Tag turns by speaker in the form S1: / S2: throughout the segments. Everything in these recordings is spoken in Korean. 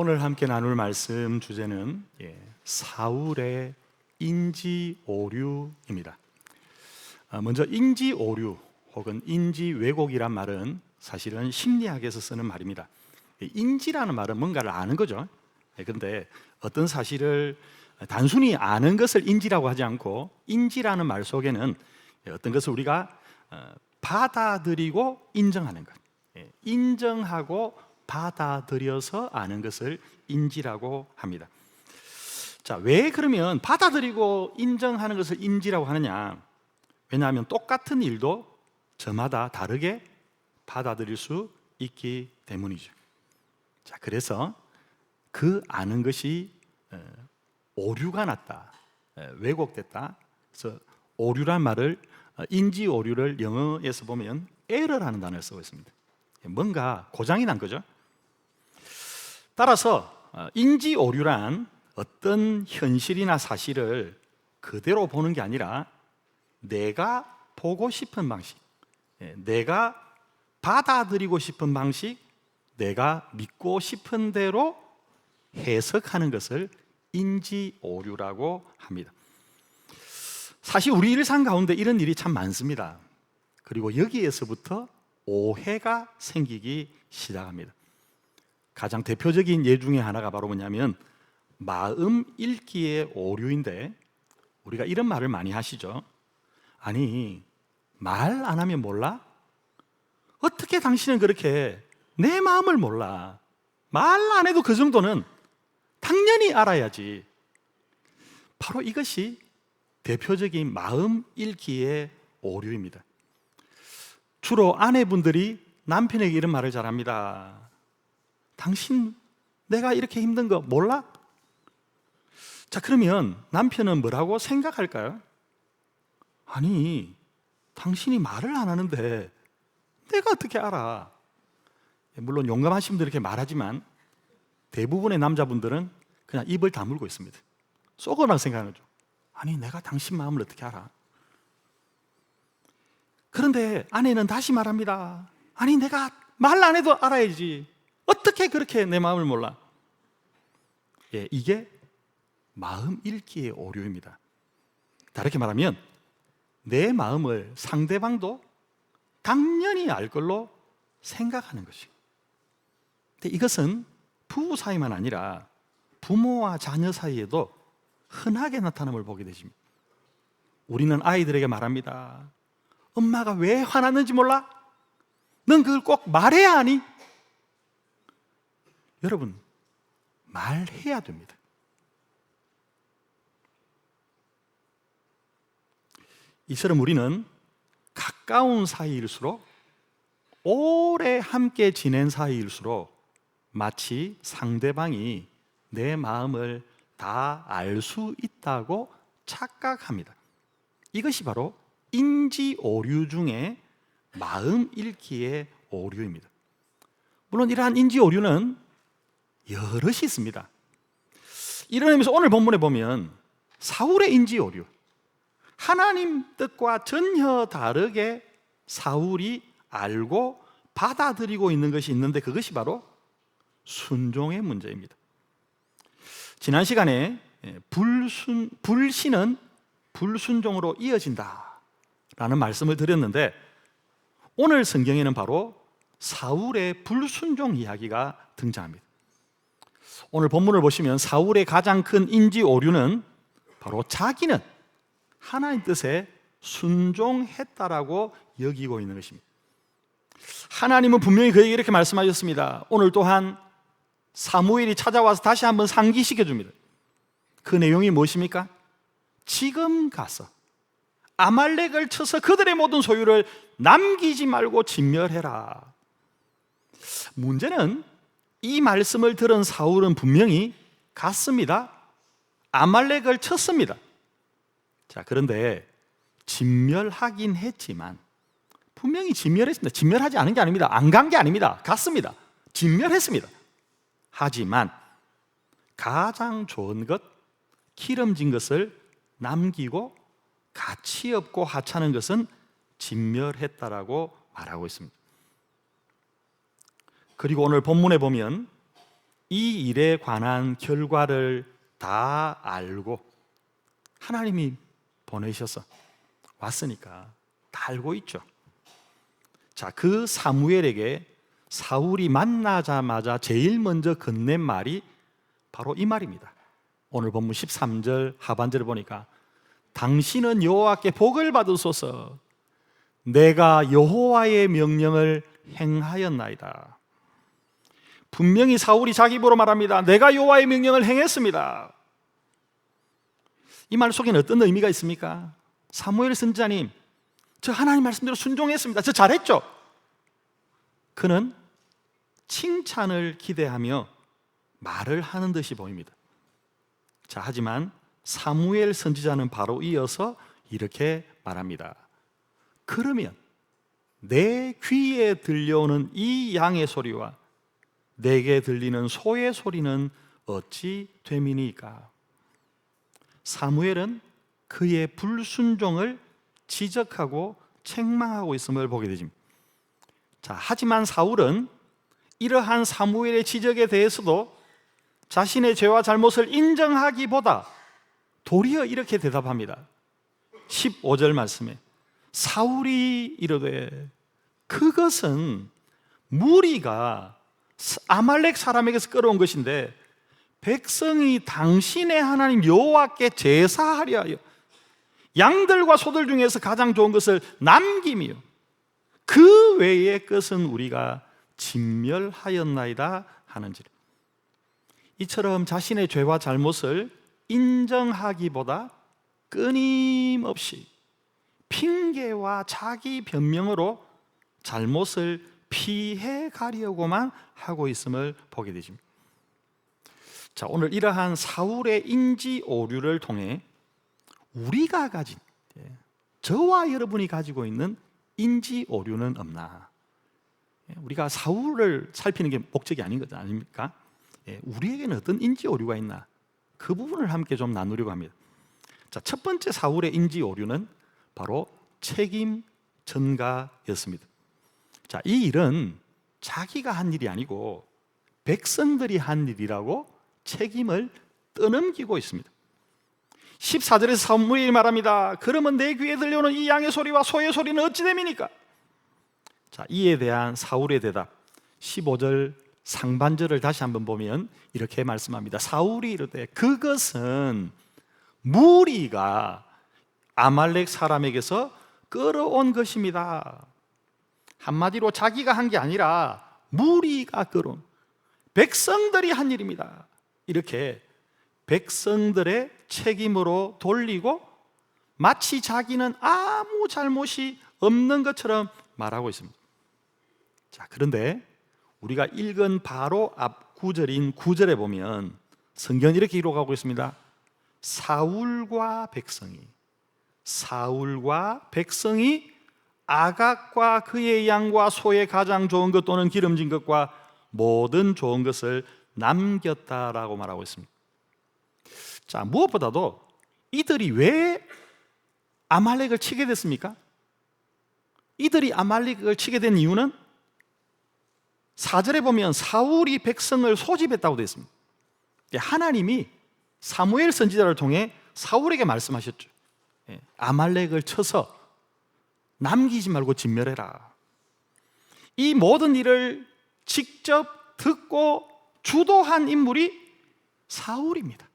S1: 오늘 함께 나눌 말씀 주제는 사울의 인지 오류입니다. 먼저 인지 오류 혹은 인지 왜곡이란 말은 사실은 심리학에서 쓰는 말입니다. 인지라는 말은 뭔가를 아는 거죠. 그런데 어떤 사실을 단순히 아는 것을 인지라고 하지 않고, 인지라는 말 속에는 어떤 것을 우리가 받아들이고 인정하는 것, 인정하고 받아들여서 아는 것을 인지라고 합니다. 자, 왜 그러면 받아들이고 인정하는 것을 인지라고 하느냐? 왜냐하면 똑같은 일도 저마다 다르게 받아들일 수 있기 때문이죠. 자, 그래서 그 아는 것이 오류가 났다, 왜곡됐다. 그래서 오류란 말을, 인지 오류를 영어에서 보면 error라는 단어를 쓰고 있습니다. 뭔가 고장이 난 거죠. 따라서 인지 오류란 어떤 현실이나 사실을 그대로 보는 게 아니라 내가 보고 싶은 방식, 내가 받아들이고 싶은 방식, 내가 믿고 싶은 대로 해석하는 것을 인지 오류라고 합니다. 사실 우리 일상 가운데 이런 일이 참 많습니다. 그리고 여기에서부터 오해가 생기기 시작합니다. 가장 대표적인 예 중에 하나가 바로 뭐냐면 마음 읽기의 오류인데, 우리가 이런 말을 많이 하시죠. 아니, 말 안 하면 몰라? 어떻게 당신은 그렇게 내 마음을 몰라? 말 안 해도 그 정도는 당연히 알아야지. 바로 이것이 대표적인 마음 읽기의 오류입니다. 주로 아내분들이 남편에게 이런 말을 잘합니다. 당신 내가 이렇게 힘든 거 몰라? 자, 그러면 남편은 뭐라고 생각할까요? 아니, 당신이 말을 안 하는데 내가 어떻게 알아? 물론 용감하신 분들은 이렇게 말하지만 대부분의 남자분들은 그냥 입을 다물고 있습니다. 쏘거나 생각하는 거죠. 아니, 내가 당신 마음을 어떻게 알아? 그런데 아내는 다시 말합니다. 아니, 내가 말 안 해도 알아야지. 어떻게 그렇게 내 마음을 몰라? 이게 마음 읽기의 오류입니다. 다르게 말하면 내 마음을 상대방도 당연히 알 걸로 생각하는 것이고, 근데 이것은 부부 사이만 아니라 부모와 자녀 사이에도 흔하게 나타남을 보게 되십니다. 우리는 아이들에게 말합니다. 엄마가 왜 화났는지 몰라? 넌 그걸 꼭 말해야 하니? 여러분, 말해야 됩니다. 이처럼 우리는 가까운 사이일수록, 오래 함께 지낸 사이일수록 마치 상대방이 내 마음을 다 알 수 있다고 착각합니다. 이것이 바로 인지 오류 중에 마음 읽기의 오류입니다. 물론 이러한 인지 오류는 여럿이 있습니다. 이런 의미에서 오늘 본문에 보면 사울의 인지 오류, 하나님 뜻과 전혀 다르게 사울이 알고 받아들이고 있는 것이 있는데, 그것이 바로 순종의 문제입니다. 지난 시간에 불신은 불순종으로 이어진다 라는 말씀을 드렸는데, 오늘 성경에는 바로 사울의 불순종 이야기가 등장합니다. 오늘 본문을 보시면 사울의 가장 큰 인지 오류는 바로 자기는 하나님 뜻에 순종했다라고 여기고 있는 것입니다. 하나님은 분명히 그에게 이렇게 말씀하셨습니다. 오늘 또한 사무엘이 찾아와서 다시 한번 상기시켜 줍니다. 그 내용이 무엇입니까? 지금 가서 아말렉을 쳐서 그들의 모든 소유를 남기지 말고 진멸해라. 문제는 이 말씀을 들은 사울은 분명히 갔습니다. 아말렉을 쳤습니다. 자, 그런데 진멸하긴 했지만, 분명히 진멸했습니다. 진멸하지 않은 게 아닙니다. 안 간 게 아닙니다. 갔습니다. 진멸했습니다. 하지만 가장 좋은 것, 기름진 것을 남기고 가치 없고 하찮은 것은 진멸했다라고 말하고 있습니다. 그리고 오늘 본문에 보면 이 일에 관한 결과를 다 알고 하나님이 보내셔서 왔으니까 다 알고 있죠. 자, 그 사무엘에게 사울이 만나자마자 제일 먼저 건넨 말이 바로 이 말입니다. 오늘 본문 13절 하반절을 보니까 당신은 여호와께 복을 받으소서 내가 여호와의 명령을 행하였나이다. 분명히 사울이 자기 입으로 말합니다. 내가 여호와의 명령을 행했습니다. 이 말 속에는 어떤 의미가 있습니까? 사무엘 선지자님, 저 하나님 말씀대로 순종했습니다. 저 잘했죠? 그는 칭찬을 기대하며 말을 하는 듯이 보입니다. 자, 하지만 사무엘 선지자는 바로 이어서 이렇게 말합니다. 그러면 내 귀에 들려오는 이 양의 소리와 내게 들리는 소의 소리는 어찌 됨이니까? 사무엘은 그의 불순종을 지적하고 책망하고 있음을 보게 되십니다. 자, 하지만 사울은 이러한 사무엘의 지적에 대해서도 자신의 죄와 잘못을 인정하기보다 도리어 이렇게 대답합니다. 15절 말씀에 사울이 이르되 그것은 무리가 아말렉 사람에게서 끌어온 것인데 백성이 당신의 하나님 여호와께 제사하려 하여 양들과 소들 중에서 가장 좋은 것을 남기며 그 외의 것은 우리가 진멸하였나이다 하는지라. 이처럼 자신의 죄와 잘못을 인정하기보다 끊임없이 핑계와 자기 변명으로 잘못을 피해 가려고만 하고 있음을 보게 되십니다. 자, 오늘 이러한 사울의 인지 오류를 통해 우리가 가진, 저와 여러분이 가지고 있는 인지 오류는 없나? 우리가 사울을 살피는 게 목적이 아닌 것 아닙니까? 우리에게는 어떤 인지 오류가 있나? 그 부분을 함께 좀 나누려고 합니다. 자, 첫 번째 사울의 인지 오류는 바로 책임 전가였습니다. 자, 이 일은 자기가 한 일이 아니고 백성들이 한 일이라고 책임을 떠넘기고 있습니다. 14절에서 사무엘이 말합니다. 그러면 내 귀에 들려오는 이 양의 소리와 소의 소리는 어찌 됨이니까? 자, 이에 대한 사울의 대답 15절 상반절을 다시 한번 보면 이렇게 말씀합니다. 사울이 이르되 그것은 무리가 아말렉 사람에게서 끌어온 것입니다. 한마디로 자기가 한 게 아니라 무리가 끌어온, 백성들이 한 일입니다. 이렇게 백성들의 책임으로 돌리고 마치 자기는 아무 잘못이 없는 것처럼 말하고 있습니다. 자, 그런데 우리가 읽은 바로 앞 구절인 9절에 보면 성경은 이렇게 기록하고 있습니다. 사울과 백성이 아각과 그의 양과 소의 가장 좋은 것 또는 기름진 것과 모든 좋은 것을 남겼다라고 말하고 있습니다. 자, 무엇보다도 이들이 왜 아말렉을 치게 됐습니까? 이들이 아말렉을 치게 된 이유는 4절에 보면 사울이 백성을 소집했다고 되어 있습니다. 하나님이 사무엘 선지자를 통해 사울에게 말씀하셨죠. 아말렉을 쳐서 남기지 말고 진멸해라. 이 모든 일을 직접 듣고 주도한 인물이 사울입니다.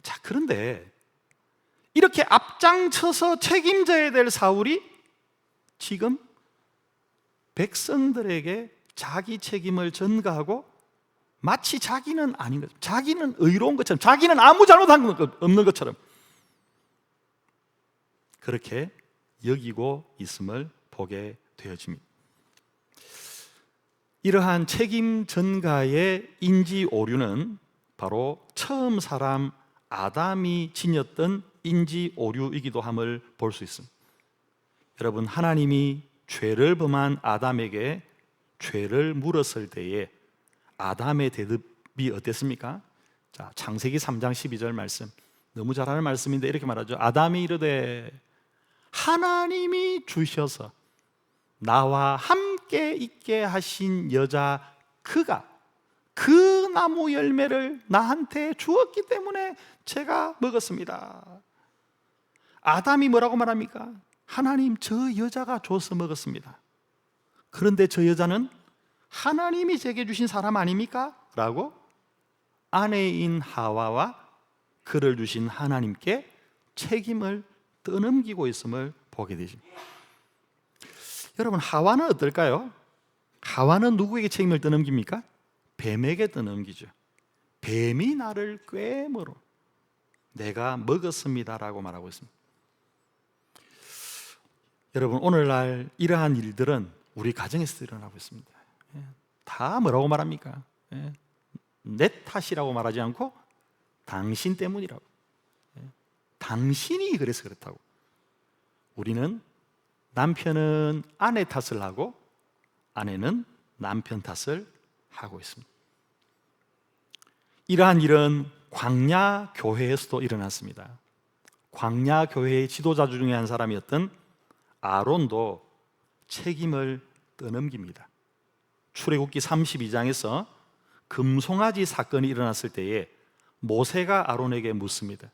S1: 자, 그런데 이렇게 앞장서서 책임져야 될 사울이 지금 백성들에게 자기 책임을 전가하고 마치 자기는 아닌 것, 자기는 의로운 것처럼, 자기는 아무 잘못한 것 없는 것처럼 그렇게 여기고 있음을 보게 되어집니다. 이러한 책임 전가의 인지 오류는 바로 처음 사람 아담이 지녔던 인지 오류이기도 함을 볼 수 있습니다. 여러분, 하나님이 죄를 범한 아담에게 죄를 물었을 때에 아담의 대답이 어땠습니까? 자, 창세기 3장 12절 말씀, 너무 잘 아는 말씀인데 이렇게 말하죠. 아담이 이르되 하나님이 주셔서 나와 함께 있게 하신 여자 그가 그 나무 열매를 나한테 주었기 때문에 제가 먹었습니다. 아담이 뭐라고 말합니까? 하나님, 저 여자가 줘서 먹었습니다. 그런데 저 여자는 하나님이 제게 주신 사람 아닙니까? 라고 아내인 하와와 그를 주신 하나님께 책임을 떠넘기고 있음을 보게 되죠. 여러분, 하와는 어떨까요? 하와는 누구에게 책임을 떠넘깁니까? 뱀에게 떠넘기죠. 뱀이 나를 꿰물어 내가 먹었습니다라고 말하고 있습니다. 여러분, 오늘날 이러한 일들은 우리 가정에서 일어나고 있습니다. 다 뭐라고 말합니까? 내 탓이라고 말하지 않고 당신 때문이라고. 당신이 그래서 그렇다고. 우리는 남편은 아내 탓을 하고 아내는 남편 탓을 하고 있습니다. 이러한 일은 광야 교회에서도 일어났습니다. 광야 교회의 지도자 중에 한 사람이었던 아론도 책임을 떠넘깁니다. 출애굽기 32장에서 금송아지 사건이 일어났을 때에 모세가 아론에게 묻습니다.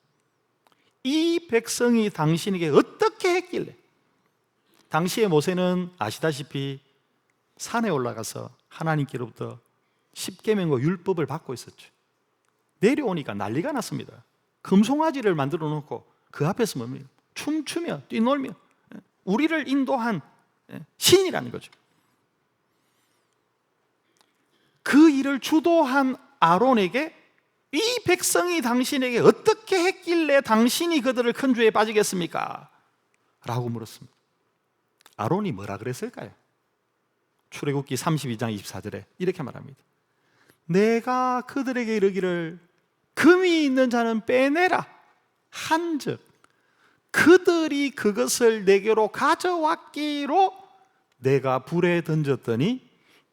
S1: 이 백성이 당신에게 어떻게 했길래? 당시에 모세는 아시다시피 산에 올라가서 하나님께로부터 십계명과 율법을 받고 있었죠. 내려오니까 난리가 났습니다. 금송아지를 만들어 놓고 그 앞에서 뭡니까? 춤추며 뛰놀며 우리를 인도한 신이라는 거죠. 그 일을 주도한 아론에게 이 백성이 당신에게 어떻게 했길래 당신이 그들을 큰 죄에 빠지겠습니까? 라고 물었습니다. 아론이 뭐라 그랬을까요? 출애굽기 32장 24절에 이렇게 말합니다. 내가 그들에게 이르기를 금이 있는 자는 빼내라 한즉 그들이 그것을 내게로 가져왔기로 내가 불에 던졌더니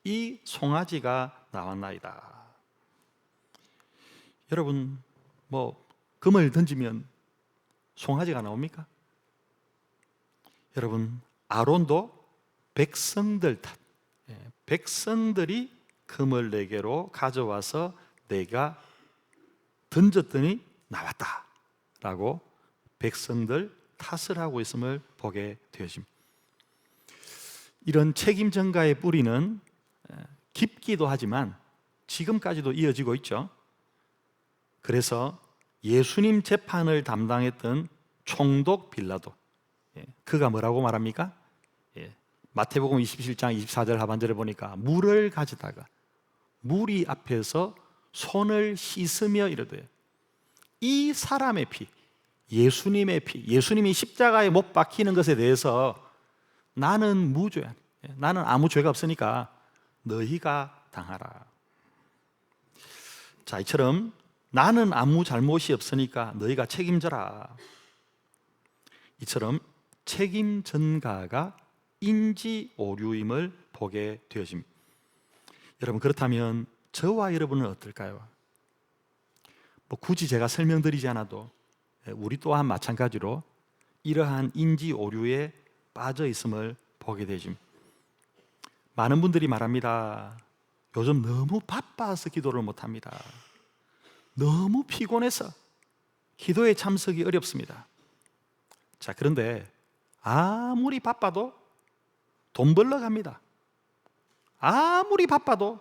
S1: 이 송아지가 나왔나이다. 여러분, 금을 던지면 송아지가 나옵니까? 여러분, 아론도 백성들 탓, 백성들이 금을 내게로 가져와서 내가 던졌더니 나왔다 라고 백성들 탓을 하고 있음을 보게 되어집니다. 이런 책임 전가의 뿌리는 깊기도 하지만 지금까지도 이어지고 있죠. 그래서 예수님 재판을 담당했던 총독 빌라도, 그가 뭐라고 말합니까? 마태복음 27장 24절 하반절에 보니까 물을 가져다가 무리 앞에서 손을 씻으며 이르되 이 사람의 피, 예수님의 피, 예수님이 십자가에 못 박히는 것에 대해서 나는 무죄야, 나는 아무 죄가 없으니까 너희가 당하라. 자, 이처럼 나는 아무 잘못이 없으니까 너희가 책임져라. 이처럼 책임 전가가 인지 오류임을 보게 되어집니다. 여러분, 그렇다면 저와 여러분은 어떨까요? 굳이 제가 설명드리지 않아도 우리 또한 마찬가지로 이러한 인지 오류에 빠져 있음을 보게 되십니다. 많은 분들이 말합니다. 요즘 너무 바빠서 기도를 못합니다. 너무 피곤해서 기도에 참석이 어렵습니다. 자, 그런데 아무리 바빠도 돈 벌러 갑니다. 아무리 바빠도,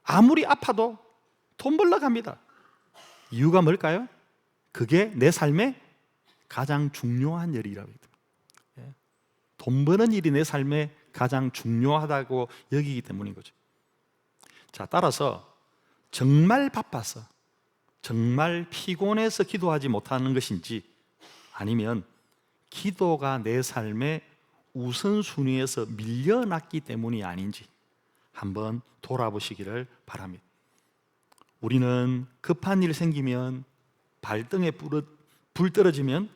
S1: 아무리 아파도 돈 벌러 갑니다. 이유가 뭘까요? 그게 내 삶의 가장 중요한 일이라고 합니다. 돈 버는 일이 내 삶에 가장 중요하다고 여기기 때문인 거죠. 자, 따라서 정말 바빠서, 정말 피곤해서 기도하지 못하는 것인지, 아니면 기도가 내 삶의 우선순위에서 밀려났기 때문이 아닌지 한번 돌아보시기를 바랍니다. 우리는 급한 일 생기면, 발등에 불 떨어지면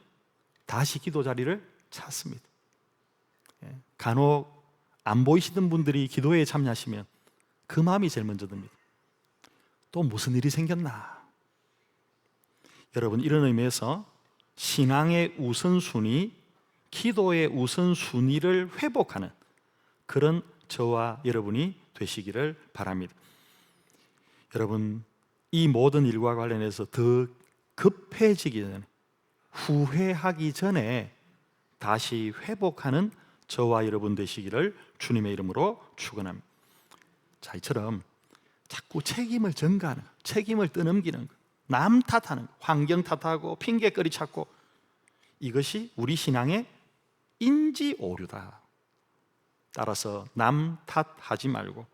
S1: 다시 기도 자리를 찾습니다. 간혹 안 보이시던 분들이 기도에 참여하시면 그 마음이 제일 먼저 듭니다. 또 무슨 일이 생겼나? 여러분, 이런 의미에서 신앙의 우선순위, 기도의 우선순위를 회복하는 그런 저와 여러분이 되시기를 바랍니다. 여러분, 이 모든 일과 관련해서 더 급해지기 전에, 후회하기 전에 다시 회복하는 저와 여러분 되시기를 주님의 이름으로 축원합니다. 자, 이처럼 자꾸 책임을 전가하는, 책임을 떠넘기는, 남 탓하는, 환경 탓하고 핑계거리 찾고, 이것이 우리 신앙의 인지 오류다. 따라서 남 탓하지 말고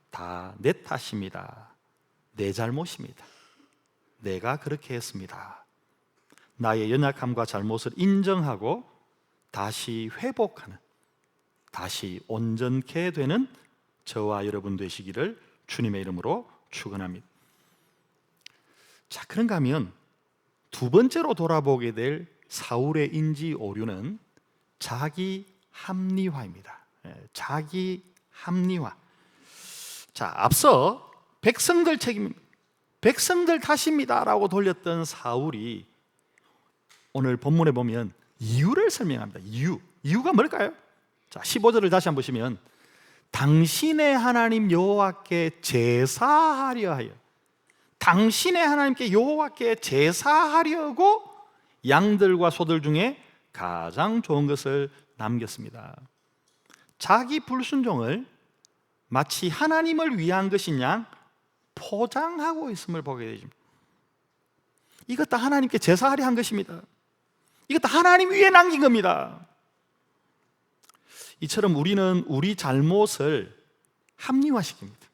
S1: 다 내 탓입니다. 내 잘못입니다. 내가 그렇게 했습니다. 나의 연약함과 잘못을 인정하고 다시 회복하는, 다시 온전케 되는 저와 여러분 되시기를 주님의 이름으로 축원합니다. 자, 그런가 하면 두 번째로 돌아보게 될 사울의 인지 오류는 자기 합리화입니다. 자기 합리화. 자, 앞서 백성들 책임입니다, 백성들 탓입니다라고 돌렸던 사울이 오늘 본문에 보면 이유를 설명합니다. 이유가 뭘까요? 자, 15절을 다시 한번 보시면 당신의 하나님 여호와께 제사하려 하여, 당신의 하나님께 여호와께 제사하려고 양들과 소들 중에 가장 좋은 것을 남겼습니다. 자기 불순종을 마치 하나님을 위한 것인 양 포장하고 있음을 보게 되죠. 이것 다 하나님께 제사하려 한 것입니다. 이것 다 하나님 위에 남긴 겁니다. 이처럼 우리는 우리 잘못을 합리화시킵니다.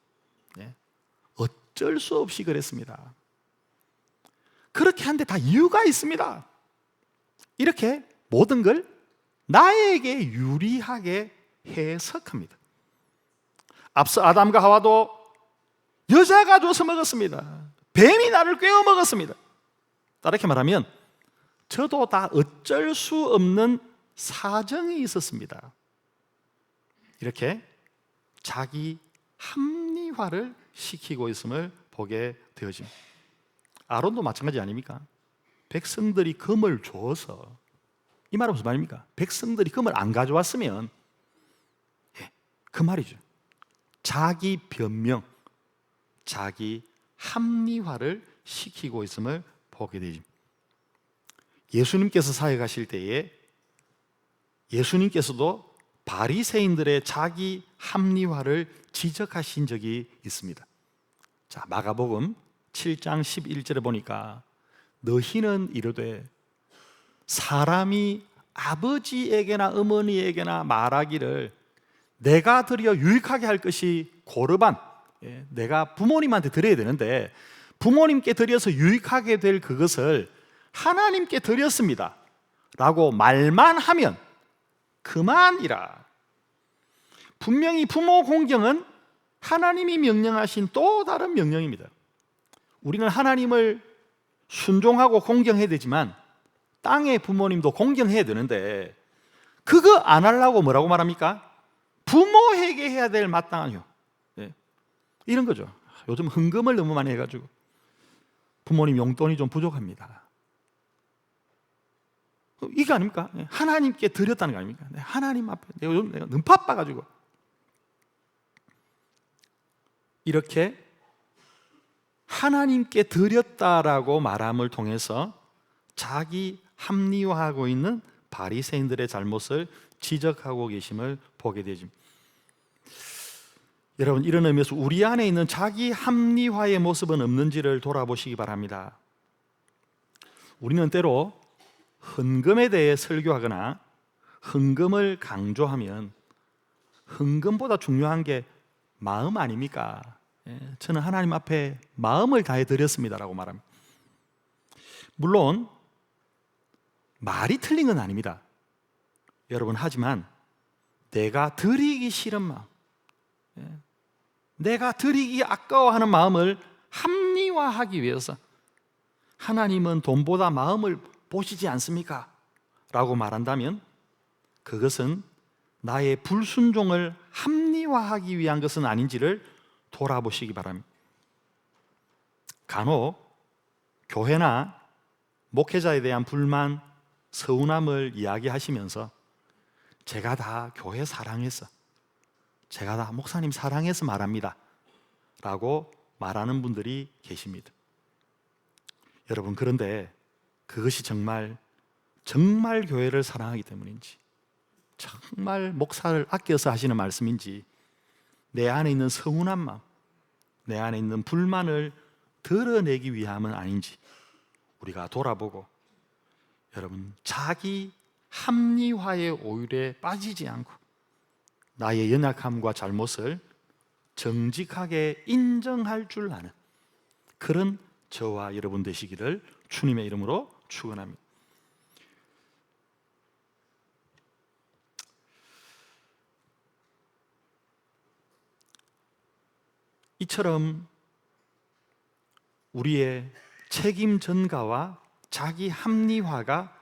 S1: 어쩔 수 없이 그랬습니다. 그렇게 하는데 다 이유가 있습니다. 이렇게 모든 걸 나에게 유리하게 해석합니다. 앞서 아담과 하와도 여자가 줘서 먹었습니다. 뱀이 나를 꿰어 먹었습니다. 다르게 말하면 저도 다 어쩔 수 없는 사정이 있었습니다. 이렇게 자기 합리화를 시키고 있음을 보게 되어집니다. 아론도 마찬가지 아닙니까? 백성들이 금을 줘서, 이 말은 무슨 말입니까? 백성들이 금을 안 가져왔으면, 그 말이죠. 자기 변명, 자기 합리화를 시키고 있음을 보게 되죠. 예수님께서 사역하실 때에 예수님께서도 바리새인들의 자기 합리화를 지적하신 적이 있습니다. 자, 마가복음 7장 11절에 보니까 너희는 이르되 사람이 아버지에게나 어머니에게나 말하기를 내가 드려 유익하게 할 것이 고르반, 내가 부모님한테 드려야 되는데 부모님께 드려서 유익하게 될 그것을 하나님께 드렸습니다 라고 말만 하면 그만이라. 분명히 부모 공경은 하나님이 명령하신 또 다른 명령입니다. 우리는 하나님을 순종하고 공경해야 되지만 땅의 부모님도 공경해야 되는데 그거 안 하려고 뭐라고 말합니까? 부모에게 해야 될 마땅한 효. 이런 거죠. 요즘 헌금을 너무 많이 해가지고 부모님 용돈이 좀 부족합니다. 이게 아닙니까? 하나님께 드렸다는 거 아닙니까? 하나님 앞에 내가 요즘 너무 바빠가지고 이렇게 하나님께 드렸다라고 말함을 통해서 자기 합리화하고 있는 바리새인들의 잘못을 지적하고 계심을 보게 되죠. 여러분, 이런 의미에서 우리 안에 있는 자기 합리화의 모습은 없는지를 돌아보시기 바랍니다. 우리는 때로 헌금에 대해 설교하거나 헌금을 강조하면 헌금보다 중요한 게 마음 아닙니까? 저는 하나님 앞에 마음을 다해 드렸습니다라고 말합니다. 물론 말이 틀린 건 아닙니다. 여러분, 하지만 내가 드리기 싫은 마음, 내가 드리기 아까워하는 마음을 합리화하기 위해서 하나님은 돈보다 마음을 보시지 않습니까? 라고 말한다면 그것은 나의 불순종을 합리화하기 위한 것은 아닌지를 돌아보시기 바랍니다. 간혹 교회나 목회자에 대한 불만, 서운함을 이야기하시면서 제가 다 교회 사랑해서, 제가 다 목사님 사랑해서 말합니다 라고 말하는 분들이 계십니다. 여러분, 그런데 그것이 정말 교회를 사랑하기 때문인지, 정말 목사를 아껴서 하시는 말씀인지, 내 안에 있는 서운한 마음, 내 안에 있는 불만을 드러내기 위함은 아닌지 우리가 돌아보고, 여러분, 자기 합리화의 오율에 빠지지 않고 나의 연약함과 잘못을 정직하게 인정할 줄 아는 그런 저와 여러분 되시기를 주님의 이름으로 축원합니다. 이처럼 우리의 책임 전가와 자기 합리화가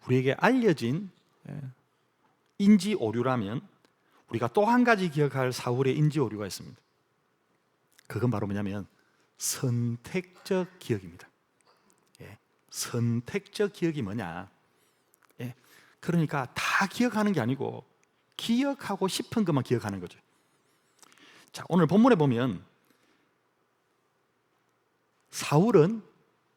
S1: 우리에게 알려진 인지 오류라면, 우리가 또 한 가지 기억할 사울의 인지 오류가 있습니다. 그건 바로 뭐냐면 선택적 기억입니다. 선택적 기억이 뭐냐? 그러니까 다 기억하는 게 아니고 기억하고 싶은 것만 기억하는 거죠. 자, 오늘 본문에 보면 사울은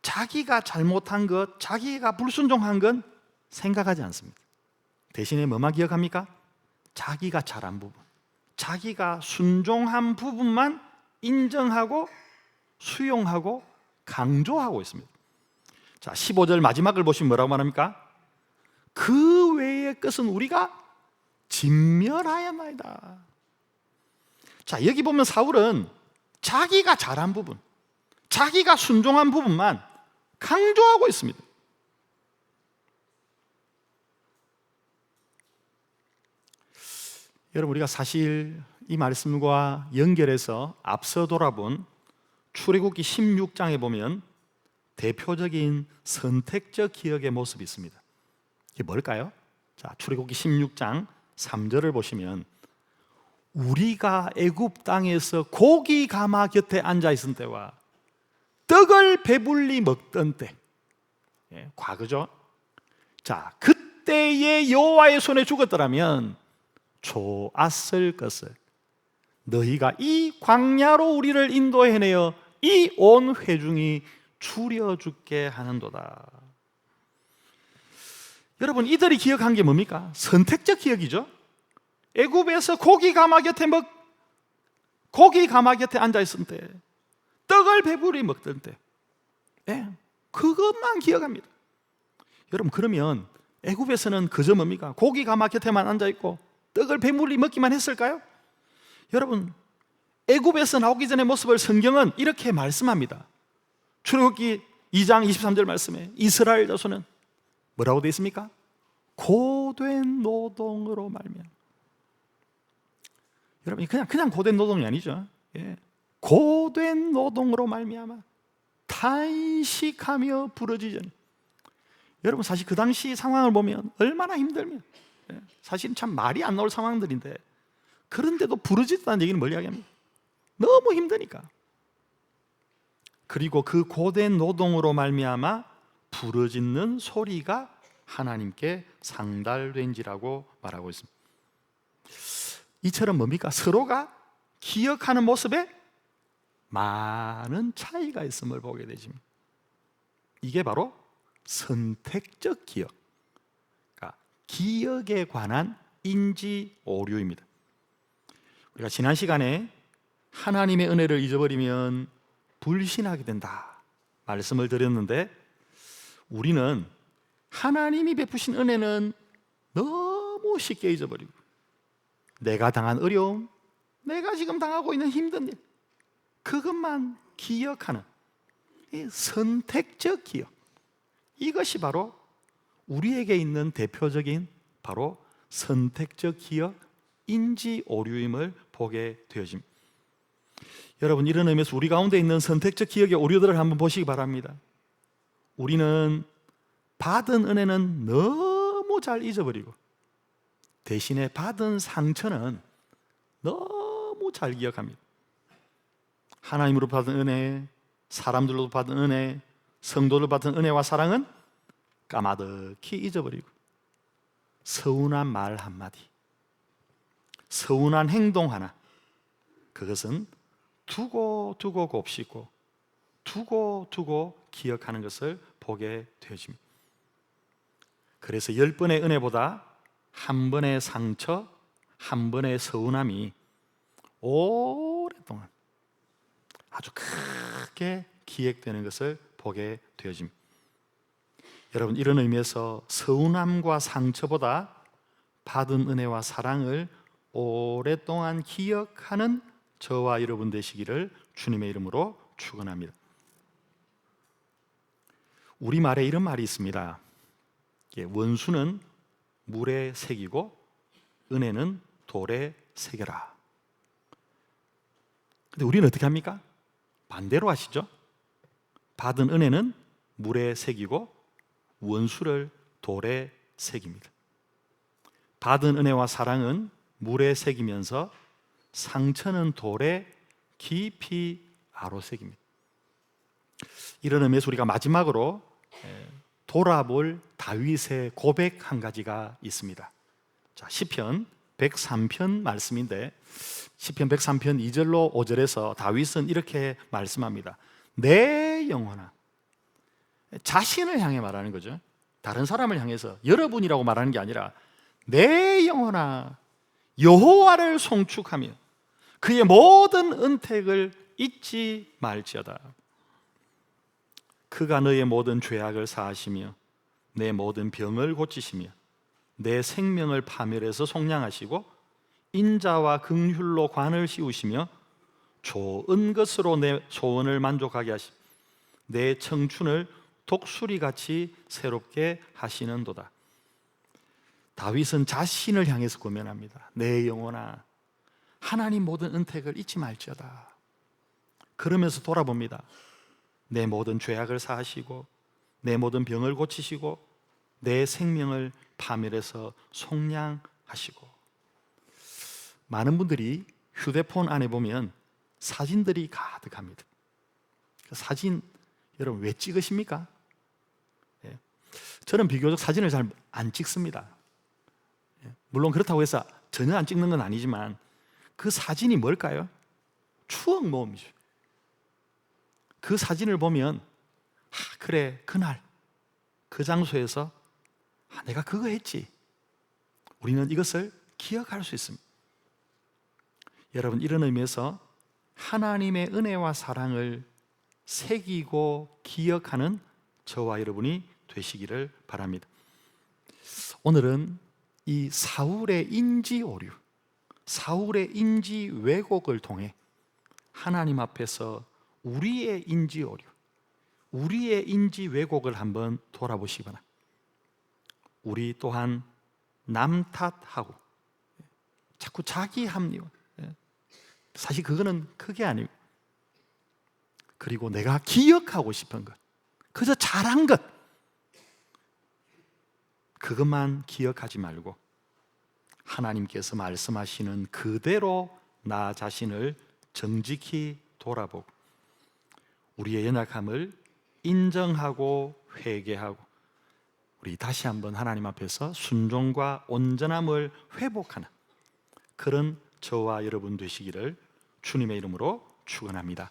S1: 자기가 잘못한 것, 자기가 불순종한 건 생각하지 않습니다. 대신에 뭐만 기억합니까? 자기가 잘한 부분, 자기가 순종한 부분만 인정하고 수용하고 강조하고 있습니다. 자, 15절 마지막을 보시면 뭐라고 말합니까? 그 외의 것은 우리가 진멸하야마이다. 자, 여기 보면 사울은 자기가 잘한 부분, 자기가 순종한 부분만 강조하고 있습니다. 여러분, 우리가 사실 이 말씀과 연결해서 앞서 돌아본 출애굽기 16장에 보면 대표적인 선택적 기억의 모습이 있습니다. 이게 뭘까요? 자, 출애굽기 16장 3절을 보시면 우리가 애굽 땅에서 고기 가마 곁에 앉아 있은 때와 떡을 배불리 먹던 때, 과거죠. 자, 그때의 여호와의 손에 죽었더라면 좋았을 것을 너희가 이 광야로 우리를 인도해내어 이 온 회중이 추려 죽게 하는도다. 여러분, 이들이 기억한 게 뭡니까? 선택적 기억이죠. 애굽에서 고기 가마 곁에 앉아 있을 때, 떡을 배불리 먹던 때, 그것만 기억합니다. 여러분, 그러면 애굽에서는 그저 뭡니까? 고기 가마 곁에만 앉아 있고 떡을 배불리 먹기만 했을까요? 여러분, 애굽에서 나오기 전의 모습을 성경은 이렇게 말씀합니다. 출애굽기 2장 23절 말씀에 이스라엘 자손은 뭐라고 되어 있습니까? 고된 노동으로 말미암아. 여러분, 그냥 고된 노동이 아니죠. 고된 노동으로 말미암아 탄식하며 부르짖으니. 여러분, 사실 그 당시 상황을 보면 얼마나 힘들면, 사실 참 말이 안 나올 상황들인데, 그런데도 부르짖다는 얘기는 뭘 이야기합니까? 너무 힘드니까. 그리고 그 고된 노동으로 말미암아 부르짖는 소리가 하나님께 상달된지라고 말하고 있습니다. 이처럼 뭡니까? 서로가 기억하는 모습에 많은 차이가 있음을 보게 되죠. 이게 바로 선택적 기억, 그러니까 기억에 관한 인지 오류입니다. 우리가 지난 시간에 하나님의 은혜를 잊어버리면 불신하게 된다 말씀을 드렸는데, 우리는 하나님이 베푸신 은혜는 너무 쉽게 잊어버리고 내가 당한 어려움, 내가 지금 당하고 있는 힘든 일, 그것만 기억하는 이 선택적 기억, 이것이 바로 우리에게 있는 대표적인 바로 선택적 기억 인지 오류임을 보게 되어집니다. 여러분, 이런 의미에서 우리 가운데 있는 선택적 기억의 오류들을 한번 보시기 바랍니다. 우리는 받은 은혜는 너무 잘 잊어버리고 대신에 받은 상처는 너무 잘 기억합니다. 하나님으로 받은 은혜, 사람들로 받은 은혜, 성도를 받은 은혜와 사랑은 까마득히 잊어버리고 서운한 말 한마디, 서운한 행동 하나, 그것은 두고 두고 곱씹고 두고 두고 기억하는 것을 보게 되어집니다. 그래서 10번의 은혜보다 한 번의 상처, 한 번의 서운함이 오랫동안 아주 크게 기획되는 것을 보게 되어집니다. 여러분, 이런 의미에서 서운함과 상처보다 받은 은혜와 사랑을 오랫동안 기억하는 저와 여러분 되시기를 주님의 이름으로 축원합니다. 우리말에 이런 말이 있습니다. 원수는 물에 새기고 은혜는 돌에 새겨라. 근데 우리는 어떻게 합니까? 반대로 하시죠. 받은 은혜는 물에 새기고 원수를 돌에 새깁니다. 받은 은혜와 사랑은 물에 새기면서 상처는 돌에 깊이 아로새깁니다. 이런 의미에서 우리가 마지막으로 돌아볼 다윗의 고백 한 가지가 있습니다. 자, 시편 103편 말씀인데 시편 103편 2절로 5절에서 다윗은 이렇게 말씀합니다. 내 영혼아, 자신을 향해 말하는 거죠. 다른 사람을 향해서 여러분이라고 말하는 게 아니라 내 영혼아 여호와를 송축하며 그의 모든 은택을 잊지 말지어다. 그가 너의 모든 죄악을 사하시며 내 모든 병을 고치시며 내 생명을 파멸해서 속량하시고 인자와 긍휼로 관을 씌우시며 좋은 것으로 내 소원을 만족하게 하시며 내 청춘을 독수리같이 새롭게 하시는도다. 다윗은 자신을 향해서 고면합니다. 내 영혼아 하나님 모든 은택을 잊지 말지어다. 그러면서 돌아봅니다. 내 모든 죄악을 사하시고 내 모든 병을 고치시고 내 생명을 파멸해서 속량하시고. 많은 분들이 휴대폰 안에 보면 사진들이 가득합니다. 그 사진 여러분 왜 찍으십니까? 저는 비교적 사진을 잘 안 찍습니다. 물론 그렇다고 해서 전혀 안 찍는 건 아니지만 그 사진이 뭘까요? 추억 모음이죠. 그 사진을 보면 그래 그날 그 장소에서 내가 그거 했지. 우리는 이것을 기억할 수 있습니다. 여러분, 이런 의미에서 하나님의 은혜와 사랑을 새기고 기억하는 저와 여러분이 되시기를 바랍니다. 오늘은 이 사울의 인지 오류, 사울의 인지 왜곡을 통해 하나님 앞에서 우리의 인지 오류, 우리의 인지 왜곡을 한번 돌아보시기 바랍니다. 우리 또한 남 탓하고 자꾸 자기 합리화, 사실 그거는 크게 아니고, 그리고 내가 기억하고 싶은 것, 그저 잘한 것, 그것만 기억하지 말고 하나님께서 말씀하시는 그대로 나 자신을 정직히 돌아보고 우리의 연약함을 인정하고 회개하고 우리 다시 한번 하나님 앞에서 순종과 온전함을 회복하는 그런 저와 여러분 되시기를 주님의 이름으로 축원합니다.